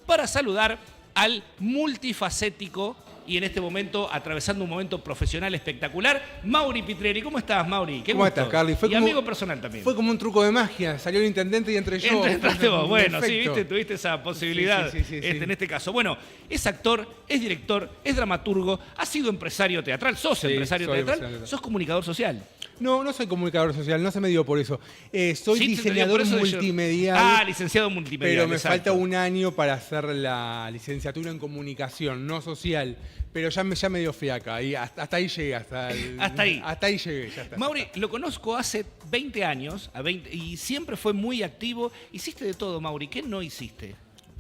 para saludar al multifacético y en este momento atravesando un momento profesional espectacular, Mauri Pitreri. ¿Cómo estás, Mauri? ¿Cómo estás, Carly? Y amigo personal también. Fue como un truco de magia. Salió el intendente y entré yo. Entraste vos. Bueno, sí, Perfecto. viste, tuviste esa posibilidad Sí. en este caso. Bueno, es actor, es director, es dramaturgo, has sido empresario teatral, sos empresario teatral, sos comunicador social. No soy comunicador social, no se me dio por eso. Soy Sí, diseñador multimedial. Licenciado multimedial. Pero me exacto. falta un año para hacer la licenciatura en comunicación, no social. Pero ya me dio fiaca. Y hasta ahí llegué. Hasta ahí llegué. Ya está. Mauri, lo conozco hace 20 años y siempre fue muy activo. Hiciste de todo, Mauri. ¿Qué no hiciste?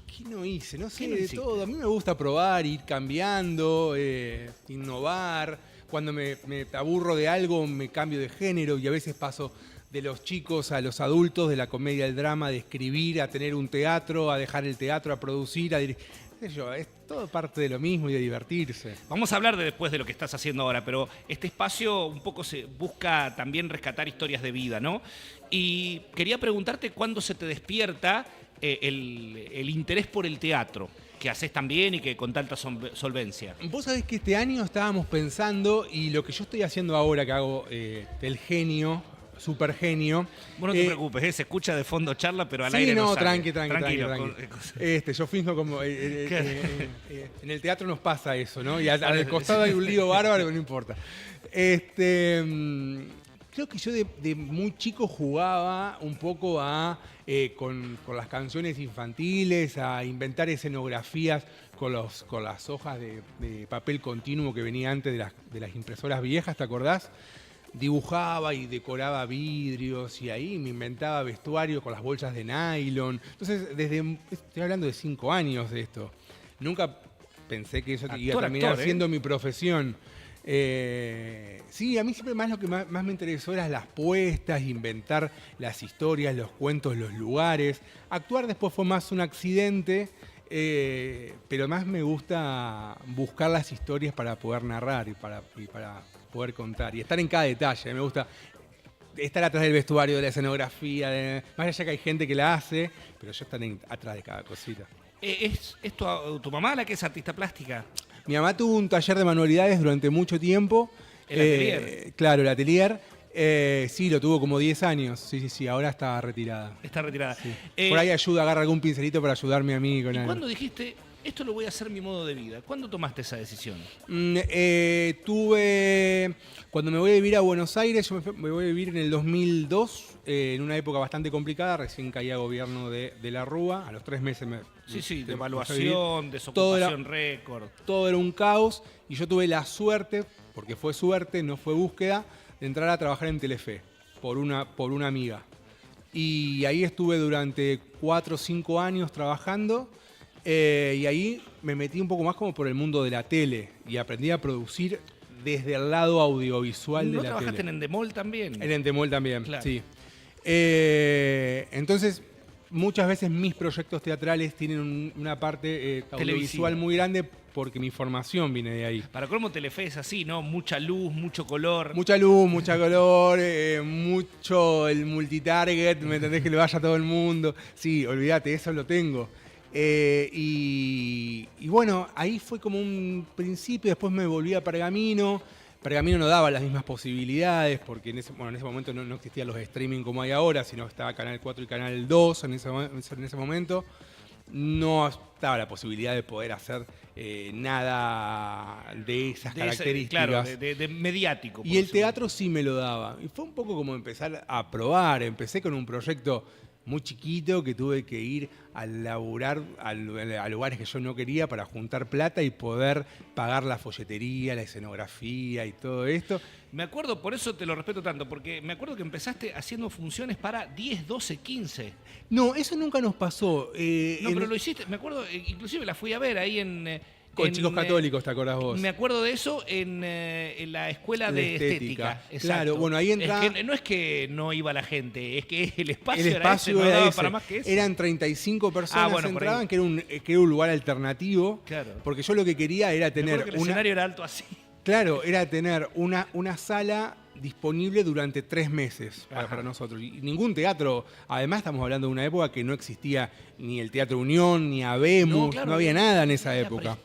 ¿Qué no hice? No sé, ¿Qué no de hiciste? todo. A mí me gusta probar, ir cambiando, innovar. Cuando me aburro de algo, me cambio de género y a veces paso de los chicos a los adultos, de la comedia al drama, de escribir, a tener un teatro, a dejar el teatro, a producir, a dirigir. Es todo parte de lo mismo y de divertirse. Vamos a hablar después de lo que estás haciendo ahora, pero este espacio un poco se busca también rescatar historias de vida, ¿no? Y quería preguntarte cuándo se te despierta el interés por el teatro, que haces tan bien y que con tanta solvencia. Vos sabés que este año estábamos pensando, y lo que yo estoy haciendo ahora, que hago del genio, super genio. Vos no te preocupes, se escucha de fondo charla, pero al Sí, aire no, no sale. tranquilo. Yo finjo como... en el teatro nos pasa eso, ¿no? Y al costado hay un lío bárbaro, pero no importa. Creo que yo de muy chico jugaba un poco con las canciones infantiles, a inventar escenografías con las hojas de papel continuo que venía antes de las impresoras viejas, ¿te acordás? Dibujaba y decoraba vidrios y ahí me inventaba vestuario con las bolsas de nylon. Entonces, estoy hablando de 5 años de esto. Nunca pensé que eso iba a terminar siendo mi profesión. Sí, a mí siempre lo que más me interesó eran las puestas, inventar las historias, los cuentos, los lugares. Actuar después fue más un accidente, pero más me gusta buscar las historias para poder narrar y para poder contar. Y estar en cada detalle. Me gusta estar atrás del vestuario, de la escenografía. Más allá que hay gente que la hace, pero yo estar atrás de cada cosita. ¿Es tu mamá la que es artista plástica? Mi mamá tuvo un taller de manualidades durante mucho tiempo. ¿El atelier? Claro, el atelier. Sí, lo tuvo como 10 años. Sí, ahora está retirada. Está retirada. Sí. Por ahí agarra algún pincelito para ayudarme a mí con algo. ¿Y cuándo dijiste, esto lo voy a hacer mi modo de vida? ¿Cuándo tomaste esa decisión? Cuando me voy a vivir a Buenos Aires, yo me voy a vivir en el 2002, en una época bastante complicada, recién caía gobierno de la Rúa, a los 3 meses devaluación, desocupación récord. Todo era un caos y yo tuve la suerte, porque fue suerte, no fue búsqueda, de entrar a trabajar en Telefe por una amiga. Y ahí estuve durante 4 o 5 años trabajando. Y ahí me metí un poco más como por el mundo de la tele y aprendí a producir desde el lado audiovisual de la tele. ¿No trabajaste en Endemol también? En Endemol también, claro. Sí. Entonces, muchas veces mis proyectos teatrales tienen una parte audiovisual muy grande porque mi formación viene de ahí. Para colmo, Telefe es así, ¿no? Mucha luz, mucho color. Mucha luz, mucho color, mucho el multitarget, ¿me entendés? Que le vaya a todo el mundo. Sí, olvídate, eso lo tengo. Y bueno, ahí fue como un principio, después me volví a Pergamino. Pergamino no daba las mismas posibilidades porque en ese momento no existían los streaming como hay ahora, sino estaba Canal 4 y Canal 2 en ese momento. No estaba la posibilidad de poder hacer nada de esas características. Claro, de mediático. Y el teatro sí me lo daba. Y fue un poco como empezar a probar. Empecé con un proyecto muy chiquito que tuve que ir a laburar a lugares que yo no quería para juntar plata y poder pagar la folletería, la escenografía y todo esto. Me acuerdo, por eso te lo respeto tanto, porque me acuerdo que empezaste haciendo funciones para 10, 12, 15. No, eso nunca nos pasó. Pero lo hiciste, me acuerdo, inclusive la fui a ver ahí con chicos católicos, ¿te acordás vos? Me acuerdo de eso en la escuela de estética. Claro, bueno, ahí entraba... Es que no es que no iba la gente, es que el espacio era ese. No daba para más que eso. Eran 35 personas que entraban, que era un lugar alternativo. Claro. Porque yo lo que quería era tener... el escenario era alto así. Claro, era tener una sala disponible durante 3 meses para nosotros. Y ningún teatro, además estamos hablando de una época que no existía ni el Teatro Unión, ni Habemos, no había nada en esa época.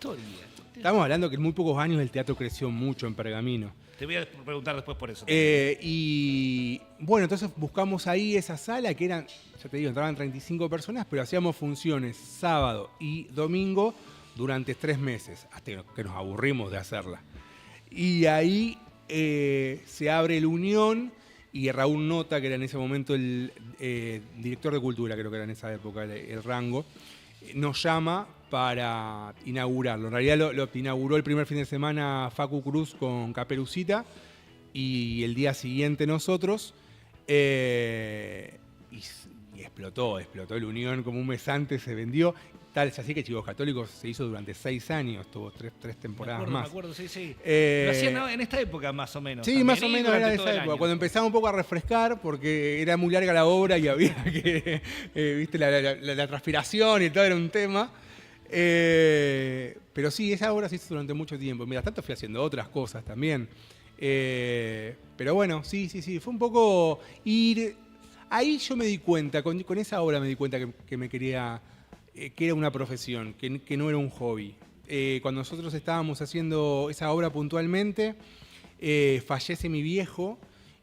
Estamos hablando que en muy pocos años el teatro creció mucho en Pergamino. Te voy a preguntar después por eso. Y bueno, entonces buscamos ahí esa sala que eran, ya te digo, entraban 35 personas, pero hacíamos funciones sábado y domingo durante 3 meses, hasta que nos aburrimos de hacerla. Y ahí se abre el Unión y Raúl Nota, que era en ese momento el director de cultura, creo que era en esa época el rango, nos llama para inaugurarlo. En realidad lo inauguró el primer fin de semana Facu Cruz con Caperucita y el día siguiente nosotros. Y explotó el Unión, como un mes antes se vendió. Tal es así que Chicos Católicos se hizo durante 6 años, tuvo 3 temporadas más. Me acuerdo, sí. Lo hacían en esta época más o menos. Sí, también, más o menos era de esa época. Cuando empezaba un poco a refrescar, porque era muy larga la obra y había que, viste, la transpiración y todo era un tema. Pero sí, esa obra se hizo durante mucho tiempo. Mientras tanto fui haciendo otras cosas también. Pero bueno, sí, fue un poco ir... Ahí yo me di cuenta, con esa obra me di cuenta que me quería... que era una profesión, que no era un hobby. Cuando nosotros estábamos haciendo esa obra puntualmente, fallece mi viejo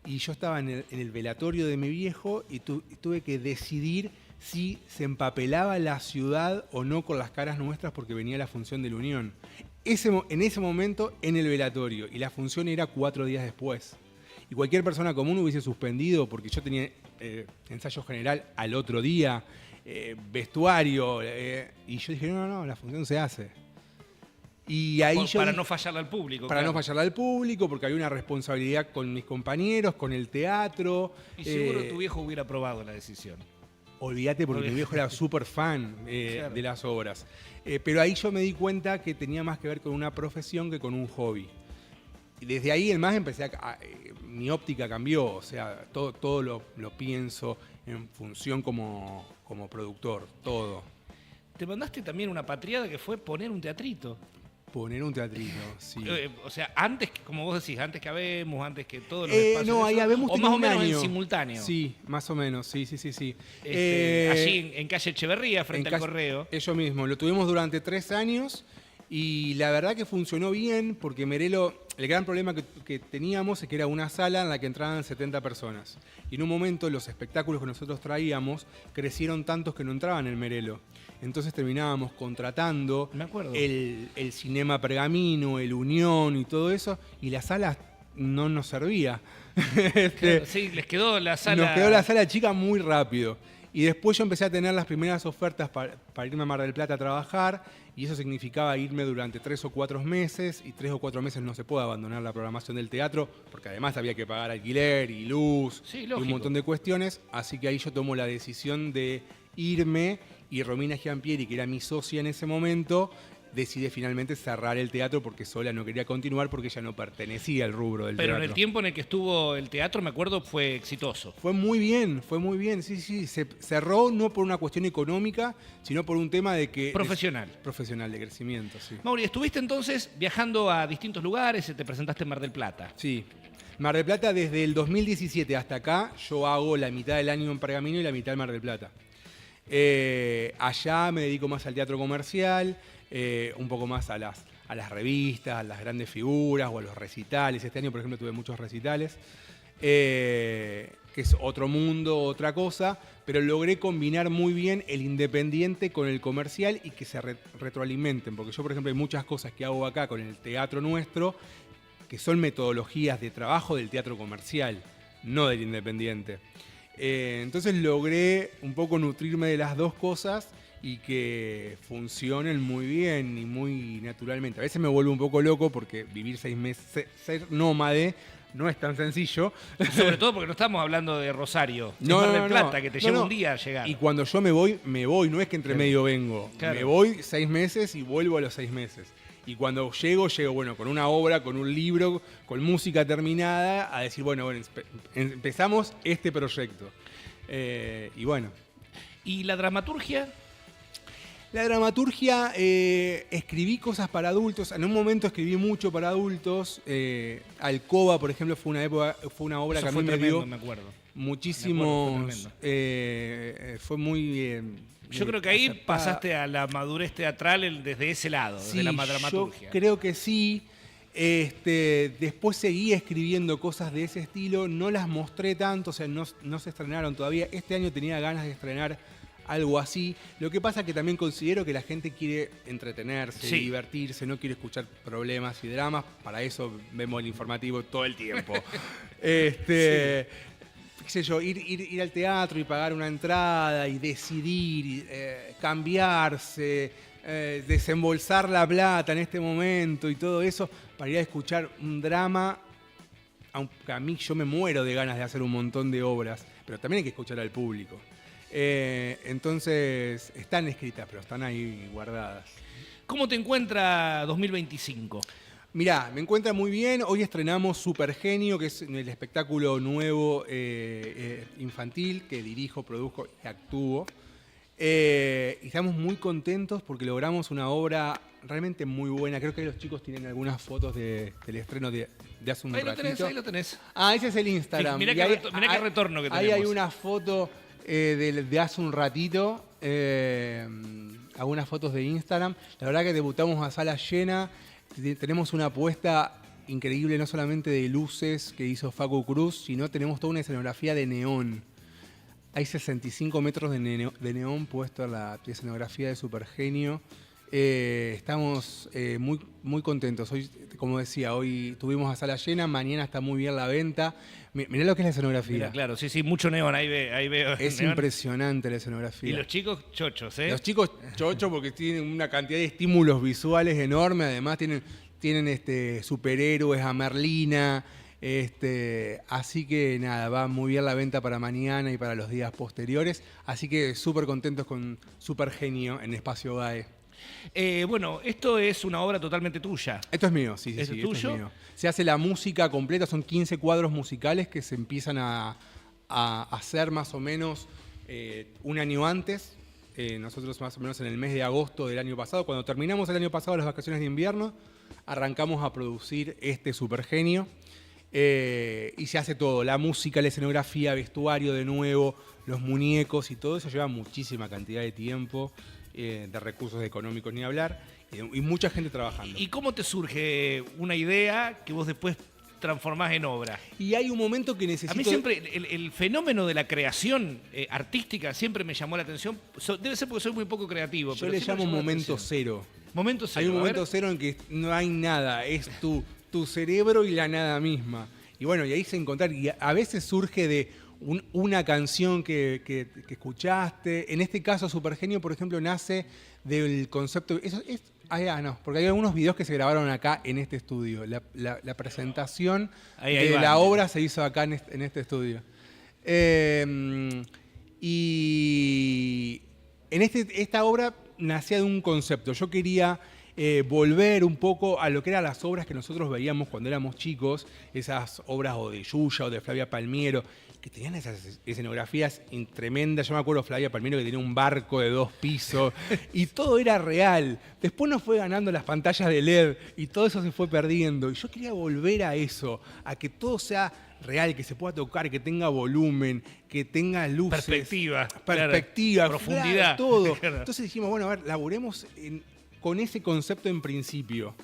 y yo estaba en el velatorio de mi viejo y tuve que decidir si se empapelaba la ciudad o no con las caras nuestras porque venía la función de la Unión. En ese momento en el velatorio, y la función era 4 días después. Y cualquier persona común hubiese suspendido porque yo tenía ensayo general al otro día, vestuario, y yo dije, no, la función se hace. Y ahí para no fallarle al público. Para no fallarle al público, porque había una responsabilidad con mis compañeros, con el teatro. Y seguro tu viejo hubiera aprobado la decisión. Olvídate, porque mi viejo era súper fan claro, de las obras. Pero ahí yo me di cuenta que tenía más que ver con una profesión que con un hobby. Y desde ahí en más empecé mi óptica cambió, o sea, todo lo pienso en función como productor, todo. Te mandaste también una patriada que fue poner un teatrito. Poner un teatrito, sí. O sea, antes, como vos decís, antes que Habemos, antes que todos los espacios. No, ahí Habemos o más o menos año. En simultáneo. Sí, más o menos, sí. Allí en calle Echeverría, frente al Correo. Eso mismo, lo tuvimos durante 3 años y la verdad que funcionó bien porque Merelo, el gran problema que teníamos es que era una sala en la que entraban 70 personas. Y en un momento los espectáculos que nosotros traíamos crecieron tantos que no entraban en Merelo. Entonces terminábamos contratando el Cinema Pergamino, el Unión y todo eso, y la sala no nos servía. Claro, sí, les quedó la sala... Nos quedó la sala chica muy rápido. Y después yo empecé a tener las primeras ofertas para irme a Mar del Plata a trabajar, y eso significaba irme durante 3 o 4 meses, y 3 o 4 meses no se puede abandonar la programación del teatro, porque además había que pagar alquiler y luz, y un montón de cuestiones, así que ahí yo tomo la decisión de irme, y Romina Giampieri, que era mi socia en ese momento, decide finalmente cerrar el teatro porque sola no quería continuar porque ella no pertenecía al rubro del teatro. Pero en el tiempo en el que estuvo el teatro, me acuerdo, fue exitoso. Fue muy bien, sí. Se cerró no por una cuestión económica, sino por un tema de que... Profesional, de crecimiento, sí. Mauri, estuviste entonces viajando a distintos lugares, te presentaste en Mar del Plata. Sí. Mar del Plata, desde el 2017 hasta acá, yo hago la mitad del año en Pergamino y la mitad en Mar del Plata. Allá me dedico más al teatro comercial, un poco más a las revistas, a las grandes figuras o a los recitales. Este año, por ejemplo, tuve muchos recitales, que es otro mundo, otra cosa, pero logré combinar muy bien el independiente con el comercial y que se retroalimenten, porque yo, por ejemplo, hay muchas cosas que hago acá con el teatro nuestro que son metodologías de trabajo del teatro comercial, no del independiente. Entonces logré un poco nutrirme de las dos cosas y que funcionen muy bien y muy naturalmente. A veces me vuelvo un poco loco porque vivir 6 meses, ser nómade, no es tan sencillo. Sobre todo porque no estamos hablando de Rosario, de Mar del Plata, que te lleva un día a llegar. Y cuando yo me voy, no es que entre medio vengo. Claro. Me voy 6 meses y vuelvo a los 6 meses. Y cuando llego bueno, con una obra, con un libro, con música terminada, a decir, bueno, empezamos este proyecto. Y bueno. ¿Y la dramaturgia? La dramaturgia, escribí cosas para adultos. En un momento escribí mucho para adultos. Alcoba, por ejemplo, fue una obra Eso que a fue mí me tremendo, dio me acuerdo. muchísimos. Fue muy. Yo creo que ahí pasaste a la madurez teatral desde ese lado, Sí, desde la dramaturgia. yo creo que sí. Después seguí escribiendo cosas de ese estilo. No las mostré tanto, o sea, no se estrenaron todavía. Este año tenía ganas de estrenar algo así. Lo que pasa es que también considero que la gente quiere entretenerse, Sí. divertirse, no quiere escuchar problemas y dramas. Para eso vemos el informativo todo el tiempo. Qué sé yo, ir al teatro y pagar una entrada y decidir, cambiarse, desembolsar la plata en este momento y todo eso para ir a escuchar un drama. Aunque a mí yo me muero de ganas de hacer un montón de obras, pero también hay que escuchar al público. Entonces están escritas, pero están ahí guardadas. ¿Cómo te encuentra 2025? Mirá, me encuentra muy bien. Hoy estrenamos Supergenio, que es el espectáculo nuevo infantil que dirijo, produzco y actúo. Y estamos muy contentos porque logramos una obra realmente muy buena. Creo que los chicos tienen algunas fotos del estreno de hace un ratito. Ahí lo tenés. Ah, ese es el Instagram. Mirá Y qué retorno que tenemos. Ahí hay una foto de hace un ratito. Algunas fotos de Instagram. La verdad que debutamos a sala llena. Tenemos una apuesta increíble, no solamente de luces que hizo Facu Cruz, sino tenemos toda una escenografía de neón. Hay 65 metros de neón puesto en la escenografía de Supergenio. Estamos muy, muy contentos. Hoy, como decía, hoy tuvimos a sala llena, mañana está muy bien la venta. Mirá lo que es la escenografía. Mirá, claro, sí, mucho neón, ahí veo. Es neón. impresionante la escenografía. Y los chicos chochos, ¿eh? Los chicos chochos porque tienen una cantidad de estímulos visuales enorme. Además tienen superhéroes, a Merlina. Así que nada, va muy bien la venta para mañana y para los días posteriores. Así que súper contentos con Supergenio en Espacio GAE. Bueno, esto es una obra totalmente tuya. Esto es mío, sí, ¿Esto es esto tuyo? es mío. Se hace la música completa, son 15 cuadros musicales que se empiezan a hacer más o menos un año antes. Nosotros más o menos en el mes de agosto del año pasado, cuando terminamos el año pasado las vacaciones de invierno, arrancamos a producir este Supergenio. Y se hace todo, la música, la escenografía, vestuario de nuevo, los muñecos y todo eso lleva muchísima cantidad de tiempo, de recursos económicos ni hablar, y mucha gente trabajando. ¿Y cómo te surge una idea que vos después transformás en obra? Y hay un momento que necesito... A mí siempre el fenómeno de la creación artística siempre me llamó la atención. Debe ser porque soy muy poco creativo. Yo le llamo momento cero. Momento cero. Hay un momento cero en que no hay nada, es tu cerebro y la nada misma. Y bueno, y ahí se encontrar, y a veces surge de una canción que escuchaste. En este caso, Supergenio, por ejemplo, nace del concepto... porque hay algunos videos que se grabaron acá en este estudio. La presentación de la obra se hizo acá en este estudio. Y en esta obra nacía de un concepto. Yo quería volver un poco a lo que eran las obras que nosotros veíamos cuando éramos chicos, esas obras o de Yuya o de Flavia Palmiero, que tenían esas escenografías tremendas. Yo me acuerdo de Flavia Palmiero que tenía un barco de 2 pisos y todo era real. Después nos fue ganando las pantallas de LED y todo eso se fue perdiendo. Y yo quería volver a eso, a que todo sea real, que se pueda tocar, que tenga volumen, que tenga luces. Perspectiva, profundidad. Claro, todo. Entonces dijimos, bueno, a ver, laburemos con ese concepto en principio.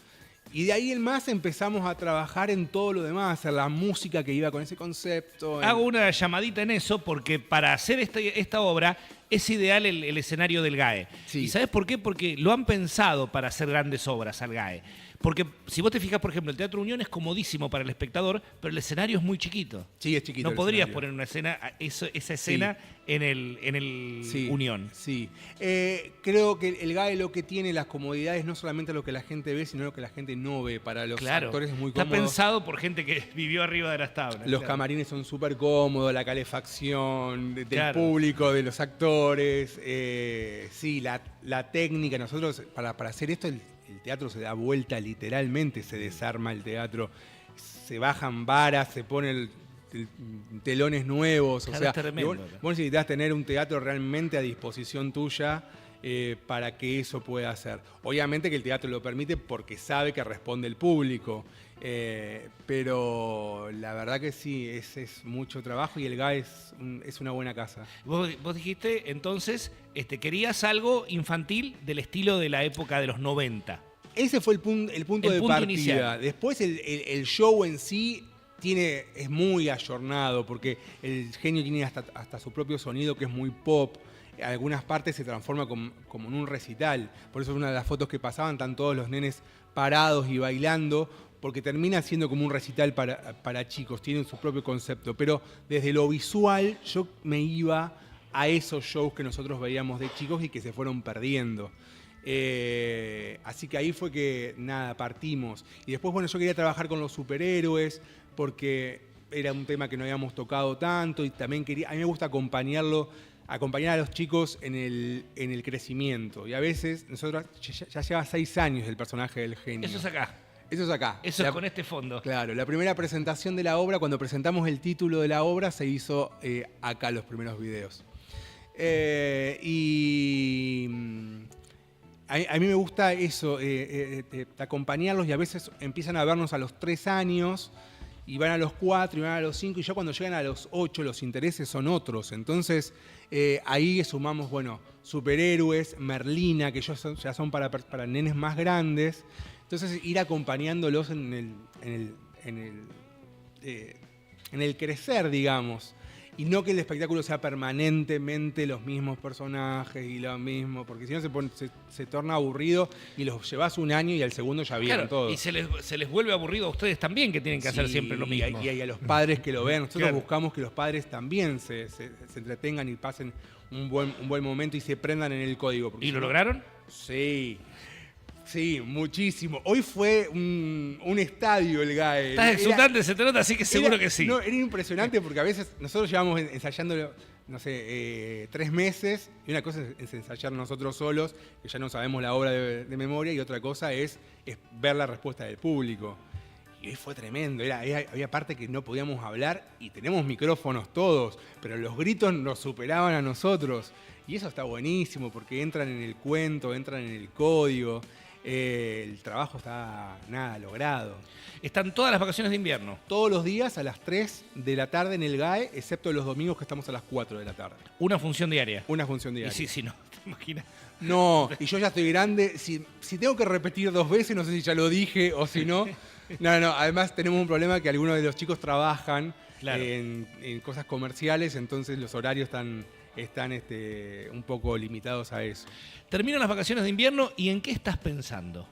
Y de ahí en más empezamos a trabajar en todo lo demás, en la música que iba con ese concepto. Hago una llamadita en eso porque para hacer esta obra es ideal el escenario del GAE. Sí. ¿Y sabes por qué? Porque lo han pensado para hacer grandes obras al GAE. Porque si vos te fijas, por ejemplo, el Teatro Unión es comodísimo para el espectador, pero el escenario es muy chiquito. Sí, es chiquito. No podrías poner una escena, esa escena sí. en el sí, Unión. Sí. Creo que el GAE lo que tiene las comodidades no solamente lo que la gente ve, sino lo que la gente no ve. Para los actores es muy cómodo. Está pensado por gente que vivió arriba de las tablas. Los camarines son súper cómodos, la calefacción del público, de los actores. Sí, la técnica. Nosotros, para hacer esto, el teatro se da vuelta literalmente, se desarma el teatro, se bajan varas, se ponen telones nuevos. O sea, vos necesitas tener un teatro realmente a disposición tuya. para que eso pueda hacer. Obviamente que el teatro lo permite porque sabe que responde el público, pero la verdad que sí, es mucho trabajo y el GAE es una buena casa. Vos dijiste, entonces, querías algo infantil del estilo de la época de los 90. Ese fue el punto de punto partida. inicial. Después el show en sí es muy ayornado porque el Genio tiene hasta su propio sonido que es muy pop. En algunas partes se transforma como en un recital. Por eso una de las fotos que pasaban están todos los nenes parados y bailando, porque termina siendo como un recital para chicos, tienen su propio concepto. Pero desde lo visual yo me iba a esos shows que nosotros veíamos de chicos y que se fueron perdiendo. Así que ahí fue que, partimos. Y después, bueno, yo quería trabajar con los superhéroes porque era un tema que no habíamos tocado tanto y también a mí me gusta acompañar a los chicos en el crecimiento. Y a veces, nosotros ya lleva 6 años el personaje del Genio. Eso es acá. Eso es acá. Eso es con este fondo. Claro, la primera presentación de la obra, cuando presentamos el título de la obra, se hizo acá los primeros videos. A mí me gusta eso, acompañarlos y a veces empiezan a vernos a los 3 años y van a los 4 y van a los 5 y ya cuando llegan a los 8 los intereses son otros. Entonces ahí sumamos, bueno, superhéroes, Merlina, que ya son para nenes más grandes. Entonces ir acompañándolos en el crecer, digamos. Y no que el espectáculo sea permanentemente los mismos personajes y lo mismo, porque si no se torna aburrido y los llevas un año y al segundo ya vieron todo. Y se les vuelve aburrido a ustedes también, que tienen que hacer siempre lo mismo. Y a los padres que lo vean. Nosotros buscamos que los padres también se entretengan y pasen un buen momento y se prendan en el código. ¿Y lo lograron? Sí. Sí, muchísimo. Hoy fue un estadio el GAE. Estás exultante, se te nota, así que seguro que sí. No, era impresionante porque a veces nosotros llevamos ensayando, no sé, 3 meses y una cosa es ensayar nosotros solos, que ya no sabemos la obra de memoria, y otra cosa es ver la respuesta del público. Y hoy fue tremendo, había parte que no podíamos hablar y tenemos micrófonos todos, pero los gritos nos superaban a nosotros. Y eso está buenísimo porque entran en el cuento, entran en el código. El trabajo está logrado. Están todas las vacaciones de invierno. Todos los días a las 3 de la tarde en el GAE, excepto los domingos que estamos a las 4 de la tarde. Una función diaria. Una función diaria. Y sí, no, te imaginas. No, y yo ya estoy grande. Si tengo que repetir 2 veces, no sé si ya lo dije o si no. No, además tenemos un problema que algunos de los chicos trabajan en cosas comerciales, entonces los horarios están un poco limitados a eso. Terminan las vacaciones de invierno y ¿en qué estás pensando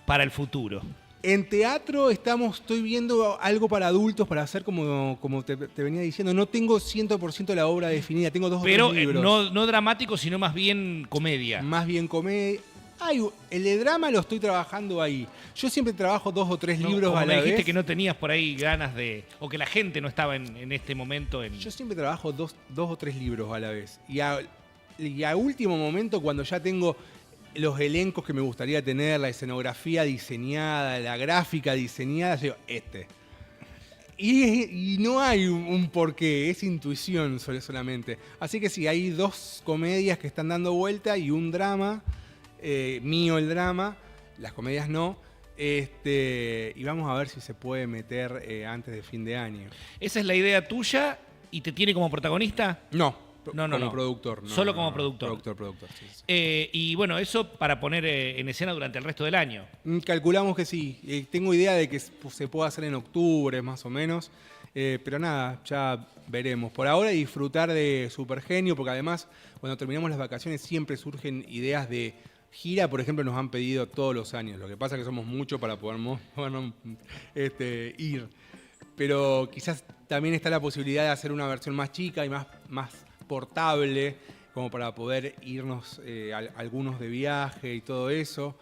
para el futuro? En teatro estoy viendo algo para adultos para hacer como te venía diciendo. No tengo 100% la obra definida, tengo 2 o 3 libros. Pero no dramático, sino más bien comedia. Más bien comedia. El de drama lo estoy trabajando ahí. Yo siempre trabajo 2 o 3 libros a la vez. Me dijiste que no tenías por ahí ganas o que la gente no estaba en este momento. Yo siempre trabajo 2 o 3 libros a la vez. Y a último momento, cuando ya tengo los elencos que me gustaría tener, la escenografía diseñada, la gráfica diseñada, yo digo, Y no hay un porqué, es intuición solamente. Así que sí, hay 2 comedias que están dando vuelta y un drama. Mío el drama, las comedias no, y vamos a ver si se puede meter antes de fin de año. ¿Esa es la idea tuya y te tiene como protagonista? No, como productor. Solo como productor. Productor, sí. Y bueno, eso para poner en escena durante el resto del año. Calculamos que sí, tengo idea de que se pueda hacer en octubre más o menos, pero ya veremos. Por ahora disfrutar de Supergenio, porque además cuando terminamos las vacaciones siempre surgen ideas de gira, por ejemplo, nos han pedido todos los años. Lo que pasa es que somos muchos para poder ir. Pero quizás también está la posibilidad de hacer una versión más chica y más portable, como para poder irnos algunos de viaje y todo eso.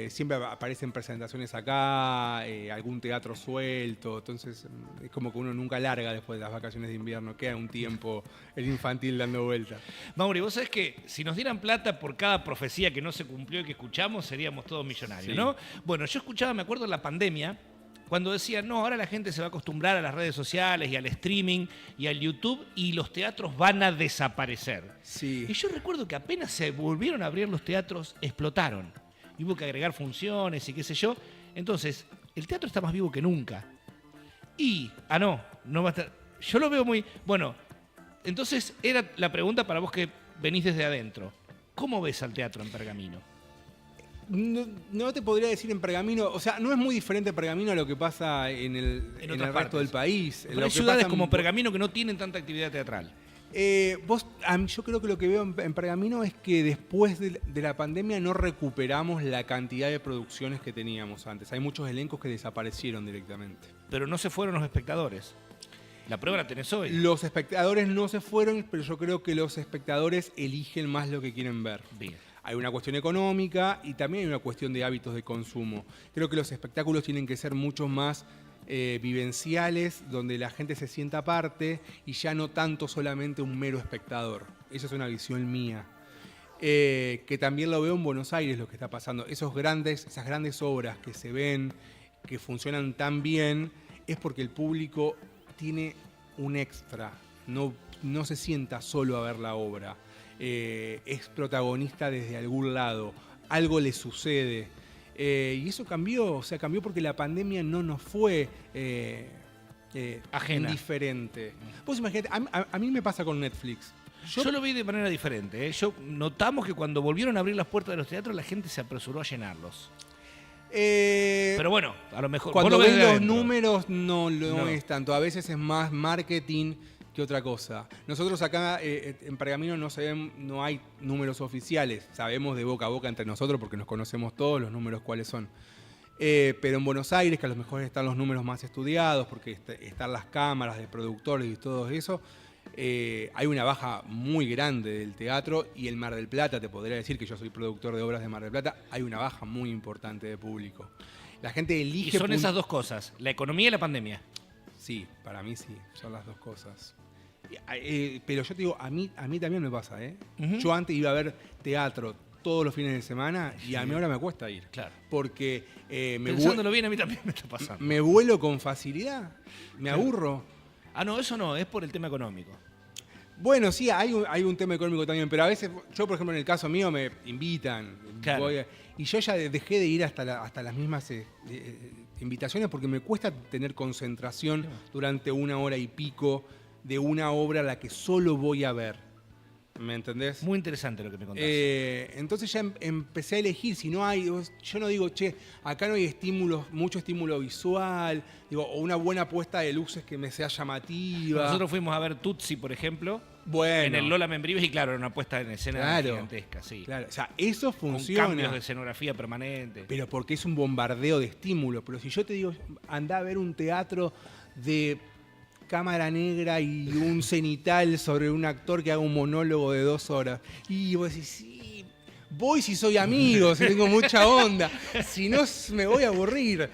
Siempre aparecen presentaciones acá, algún teatro suelto, entonces es como que uno nunca larga después de las vacaciones de invierno, queda un tiempo el infantil dando vueltas. Mauri, vos sabés que si nos dieran plata por cada profecía que no se cumplió y que escuchamos, seríamos todos millonarios, sí. ¿No? Bueno, yo escuchaba, me acuerdo en la pandemia, cuando decían, no, ahora la gente se va a acostumbrar a las redes sociales y al streaming y al YouTube y los teatros van a desaparecer. Sí. Y yo recuerdo que apenas se volvieron a abrir los teatros, explotaron. Y hubo que agregar funciones y qué sé yo. Entonces, el teatro está más vivo que nunca. Y, no va a estar... Yo lo veo muy... Bueno, entonces era la pregunta para vos que venís desde adentro. ¿Cómo ves al teatro en Pergamino? No te podría decir en Pergamino, o sea, no es muy diferente Pergamino a lo que pasa en el resto del país. Pero hay ciudades como Pergamino que no tienen tanta actividad teatral. Yo creo que lo que veo en Pergamino es que después de la pandemia no recuperamos la cantidad de producciones que teníamos antes. Hay muchos elencos que desaparecieron directamente. Pero no se fueron los espectadores. La prueba la tenés hoy. Los espectadores no se fueron, pero yo creo que los espectadores eligen más lo que quieren ver. Bien. Hay una cuestión económica y también hay una cuestión de hábitos de consumo. Creo que los espectáculos tienen que ser mucho más vivenciales, donde la gente se sienta parte y ya no tanto solamente un mero espectador. Esa es una visión mía. Que también lo veo en Buenos Aires, lo que está pasando. Esas grandes obras que se ven, que funcionan tan bien, es porque el público tiene un extra. No se sienta solo a ver la obra. Es protagonista desde algún lado, algo le sucede. Y eso cambió porque la pandemia no nos fue ajena, indiferente. Vos imaginate, a mí me pasa con Netflix. Yo lo vi de manera diferente. Notamos que cuando volvieron a abrir las puertas de los teatros, la gente se apresuró a llenarlos. Pero bueno, a lo mejor... Cuando ven los números no es tanto. A veces es más marketing que otra cosa. Nosotros acá en Pergamino no hay números oficiales. Sabemos de boca a boca entre nosotros porque nos conocemos todos los números cuáles son. Pero en Buenos Aires, que a lo mejor están los números más estudiados porque están las cámaras de productores y todo eso, hay una baja muy grande del teatro, y en Mar del Plata, te podría decir que yo soy productor de obras de Mar del Plata, hay una baja muy importante de público. La gente elige... Y son esas dos cosas, la economía y la pandemia. Sí, para mí sí, son las dos cosas. Pero yo te digo, a mí también me pasa, ¿eh? Uh-huh. Yo antes iba a ver teatro todos los fines de semana y a mí ahora me cuesta ir. Claro. Porque pensándolo bien, a mí también me está pasando. Me vuelo con facilidad, me aburro. No, eso no, es por el tema económico. Bueno, sí, hay un tema económico también, pero a veces, yo por ejemplo en el caso mío me invitan, claro. Y yo ya dejé de ir hasta las mismas invitaciones porque me cuesta tener concentración durante 1 hora y pico de una obra a la que solo voy a ver. ¿Me entendés? Muy interesante lo que me contás. Entonces ya empecé a elegir. Si no hay, yo no digo, acá no hay mucho estímulo visual, o una buena puesta de luces que me sea llamativa. Nosotros fuimos a ver Tutsi, por ejemplo, en el Lola Membrives, y claro, era una puesta en escena gigantesca. Sí. Claro, o sea, eso funciona. Con cambios de escenografía permanente. Pero porque es un bombardeo de estímulos. Pero si yo te digo, andá a ver un teatro de cámara negra y un cenital sobre un actor que haga un monólogo de 2 horas. Y vos decís, sí, voy si soy amigo, si tengo mucha onda. Si no, me voy a aburrir.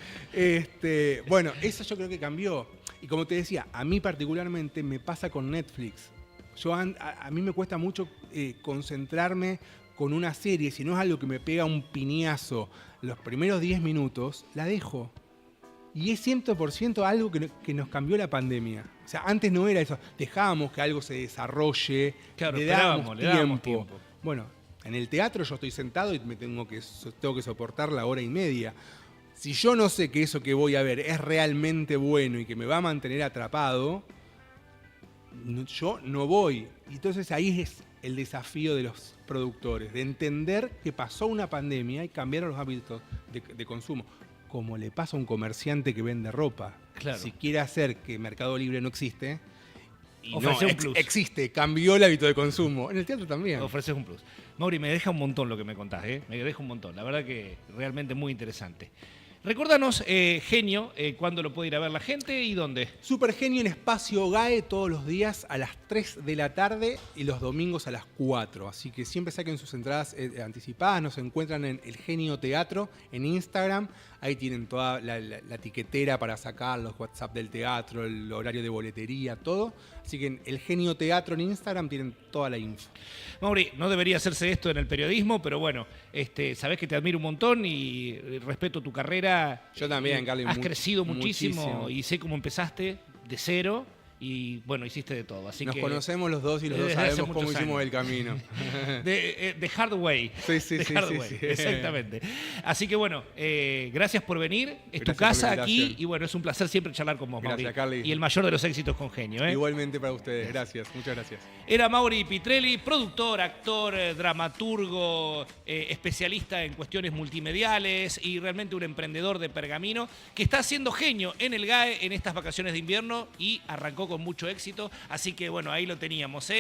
Bueno, eso yo creo que cambió. Y como te decía, a mí particularmente me pasa con Netflix. A mí me cuesta mucho concentrarme con una serie. Si no es algo que me pega un piñazo los primeros 10 minutos, la dejo. Y es 100% algo que nos cambió la pandemia. O sea, antes no era eso. Dejábamos que algo se desarrolle, claro, le dábamos tiempo. Bueno, en el teatro yo estoy sentado y tengo que soportar la hora y media. Si yo no sé que eso que voy a ver es realmente bueno y que me va a mantener atrapado, yo no voy. Entonces ahí es el desafío de los productores, de entender que pasó una pandemia y cambiaron los hábitos de consumo. Como le pasa a un comerciante que vende ropa. Claro. Si quiere hacer que Mercado Libre no existe, y ofrece un plus. Existe, cambió el hábito de consumo. En el teatro también. Ofreces un plus. Mauri, me deja un montón lo que me contás, ¿eh? Me deja un montón. La verdad que realmente muy interesante. Recordanos, Genio, ¿cuándo lo puede ir a ver la gente y dónde? Super Genio en Espacio GAE todos los días a las 3 de la tarde y los domingos a las 4. Así que siempre saquen sus entradas anticipadas. Nos encuentran en El Genio Teatro en Instagram. Ahí tienen toda la etiquetera para sacar los WhatsApp del teatro, el horario de boletería, todo. Así que en El Genio Teatro en Instagram tienen toda la info. Mauri, no debería hacerse esto en el periodismo, pero bueno, sabés que te admiro un montón y respeto tu carrera carrera. Yo también, Carly. Has crecido muchísimo, muchísimo. y sé cómo empezaste de cero. Y bueno, hiciste de todo. Así Nos que conocemos los dos y los dos desde hace sabemos cómo muchos hicimos años. el camino. De hard way. Sí, sí, The sí, hard sí, way, sí. exactamente. Así que bueno, gracias por venir. Es tu Gracias por casa la aquí invitación. y bueno, es un placer siempre charlar con vos, Gracias, Mauri. Carly. Y el mayor de los éxitos con Genio. Igualmente para ustedes. Gracias, muchas gracias. Era Mauri Pitrelli, productor, actor, dramaturgo, especialista en cuestiones multimediales y realmente un emprendedor de Pergamino que está haciendo Genio en el GAE en estas vacaciones de invierno y arrancó con mucho éxito. Así que bueno, ahí lo teníamos.